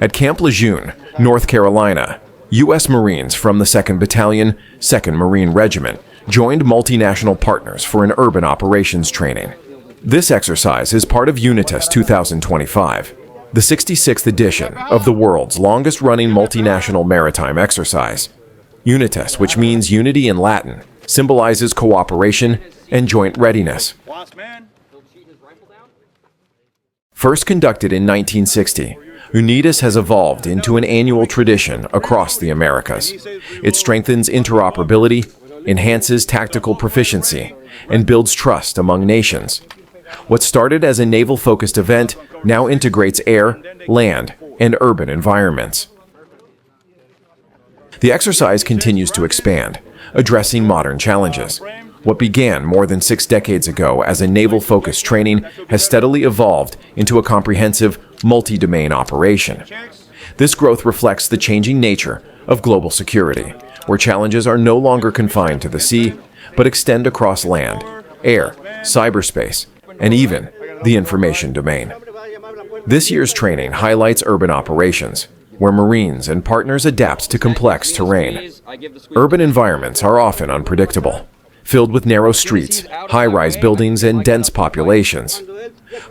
At Camp Lejeune, North Carolina, U.S. Marines from the 2nd Battalion, 2nd Marine Regiment joined multinational partners for an urban operations training. This exercise is part of UNITAS 2025, the 66th edition of the world's longest-running multinational maritime exercise. UNITAS, which means unity in Latin, symbolizes cooperation and joint readiness. First conducted in 1960, UNITAS has evolved into an annual tradition across the Americas. It strengthens interoperability, enhances tactical proficiency, and builds trust among nations. What started as a naval-focused event now integrates air, land, and urban environments. The exercise continues to expand, addressing modern challenges. What began more than 6 decades ago as a naval-focused training has steadily evolved into a comprehensive, multi-domain operation. This growth reflects the changing nature of global security, where challenges are no longer confined to the sea, but extend across land, air, cyberspace, and even the information domain. This year's training highlights urban operations, where Marines and partners adapt to complex terrain. Urban environments are often unpredictable, filled with narrow streets, high-rise buildings, and dense populations.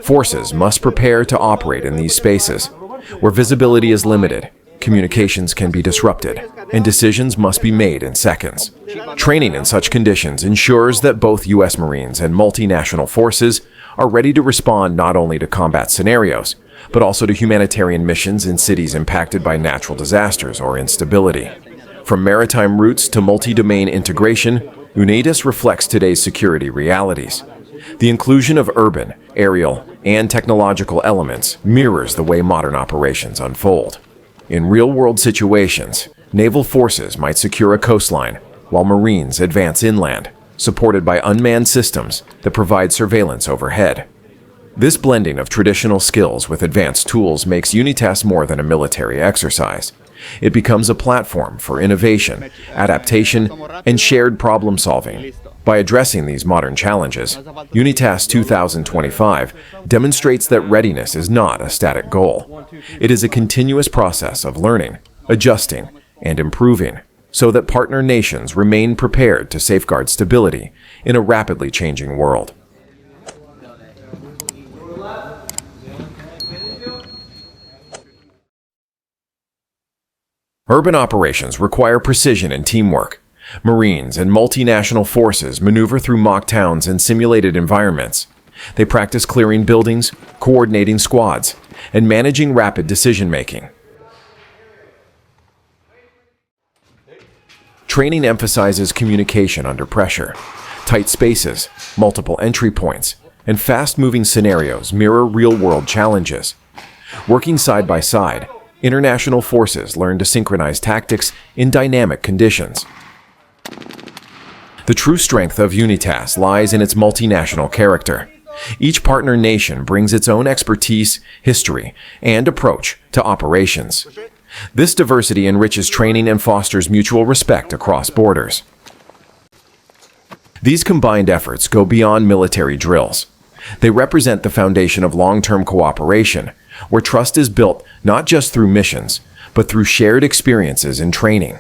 Forces must prepare to operate in these spaces, where visibility is limited, communications can be disrupted, and decisions must be made in seconds. Training in such conditions ensures that both U.S. Marines and multinational forces are ready to respond not only to combat scenarios, but also to humanitarian missions in cities impacted by natural disasters or instability. From maritime routes to multi-domain integration, UNITAS reflects today's security realities. The inclusion of urban, aerial, and technological elements mirrors the way modern operations unfold. In real-world situations, naval forces might secure a coastline, while Marines advance inland, supported by unmanned systems that provide surveillance overhead. This blending of traditional skills with advanced tools makes UNITAS more than a military exercise. It becomes a platform for innovation, adaptation, and shared problem-solving. By addressing these modern challenges, UNITAS 2025 demonstrates that readiness is not a static goal. It is a continuous process of learning, adjusting, and improving, so that partner nations remain prepared to safeguard stability in a rapidly changing world. Urban operations require precision and teamwork. Marines and multinational forces maneuver through mock towns and simulated environments. They practice clearing buildings, coordinating squads, and managing rapid decision-making. Training emphasizes communication under pressure. Tight spaces, multiple entry points, and fast-moving scenarios mirror real-world challenges. Working side by side, international forces learn to synchronize tactics in dynamic conditions. The true strength of UNITAS lies in its multinational character. Each partner nation brings its own expertise, history, and approach to operations. This diversity enriches training and fosters mutual respect across borders. These combined efforts go beyond military drills. They represent the foundation of long-term cooperation, where trust is built not just through missions, but through shared experiences and training.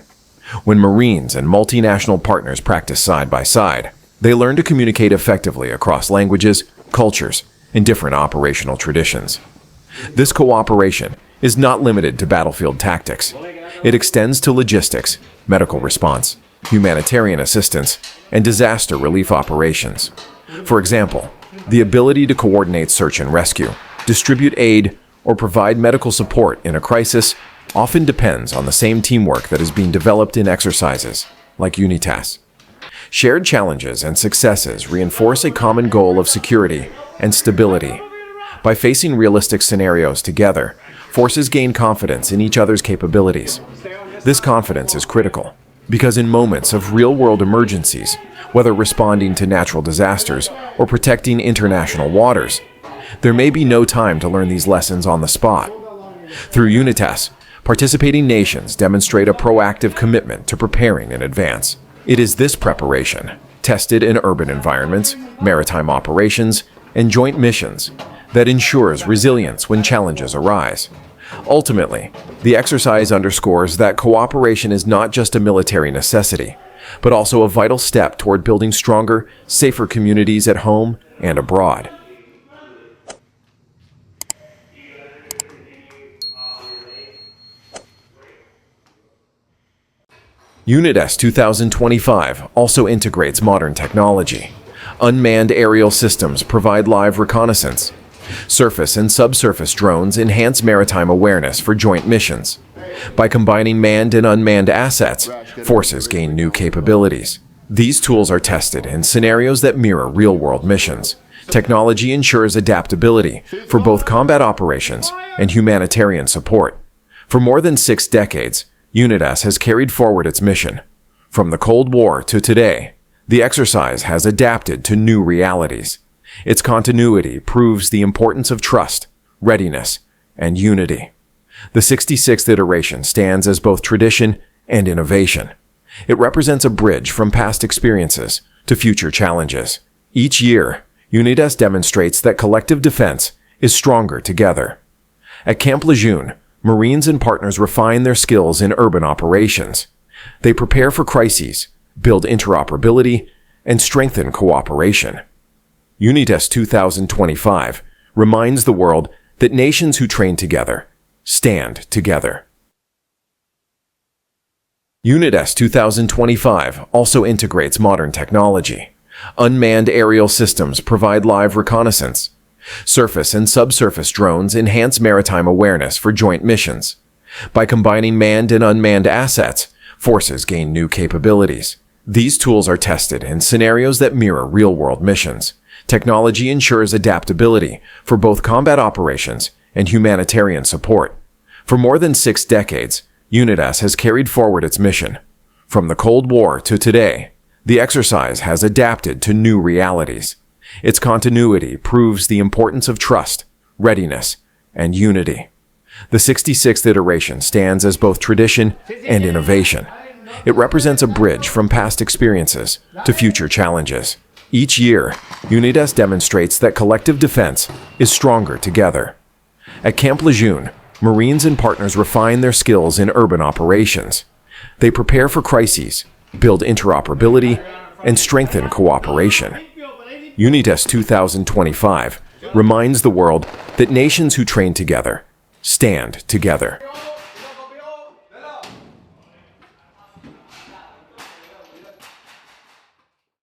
When Marines and multinational partners practice side by side, they learn to communicate effectively across languages, cultures, and different operational traditions. This cooperation is not limited to battlefield tactics. It extends to logistics, medical response, humanitarian assistance, and disaster relief operations. For example, the ability to coordinate search and rescue, distribute aid, or provide medical support in a crisis often depends on the same teamwork that is being developed in exercises, like UNITAS. Shared challenges and successes reinforce a common goal of security and stability. By facing realistic scenarios together, forces gain confidence in each other's capabilities. This confidence is critical, because in moments of real-world emergencies, whether responding to natural disasters or protecting international waters, there may be no time to learn these lessons on the spot. Through UNITAS, participating nations demonstrate a proactive commitment to preparing in advance. It is this preparation, tested in urban environments, maritime operations, and joint missions, that ensures resilience when challenges arise. Ultimately, the exercise underscores that cooperation is not just a military necessity, but also a vital step toward building stronger, safer communities at home and abroad. UNITAS 2025 also integrates modern technology. Unmanned aerial systems provide live reconnaissance. Surface and subsurface drones enhance maritime awareness for joint missions. By combining manned and unmanned assets, forces gain new capabilities. These tools are tested in scenarios that mirror real-world missions. Technology ensures adaptability for both combat operations and humanitarian support. For more than 6 decades, UNITAS has carried forward its mission. From the Cold War to today, the exercise has adapted to new realities. Its continuity proves the importance of trust, readiness, and unity. The 66th iteration stands as both tradition and innovation. It represents a bridge from past experiences to future challenges. Each year, UNITAS demonstrates that collective defense is stronger together. At Camp Lejeune, Marines and partners refine their skills in urban operations. They prepare for crises, build interoperability, and strengthen cooperation. UNITAS 2025 reminds the world that nations who train together stand together. UNITAS 2025 also integrates modern technology. Unmanned aerial systems provide live reconnaissance. Surface and subsurface drones enhance maritime awareness for joint missions. By combining manned and unmanned assets, forces gain new capabilities. These tools are tested in scenarios that mirror real-world missions. Technology ensures adaptability for both combat operations and humanitarian support. For more than 6 decades, UNITAS has carried forward its mission. From the Cold War to today, the exercise has adapted to new realities. Its continuity proves the importance of trust, readiness, and unity. The 66th iteration stands as both tradition and innovation. It represents a bridge from past experiences to future challenges. Each year, UNITAS demonstrates that collective defense is stronger together. At Camp Lejeune, Marines and partners refine their skills in urban operations. They prepare for crises, build interoperability, and strengthen cooperation. UNITAS 2025 reminds the world that nations who train together stand together.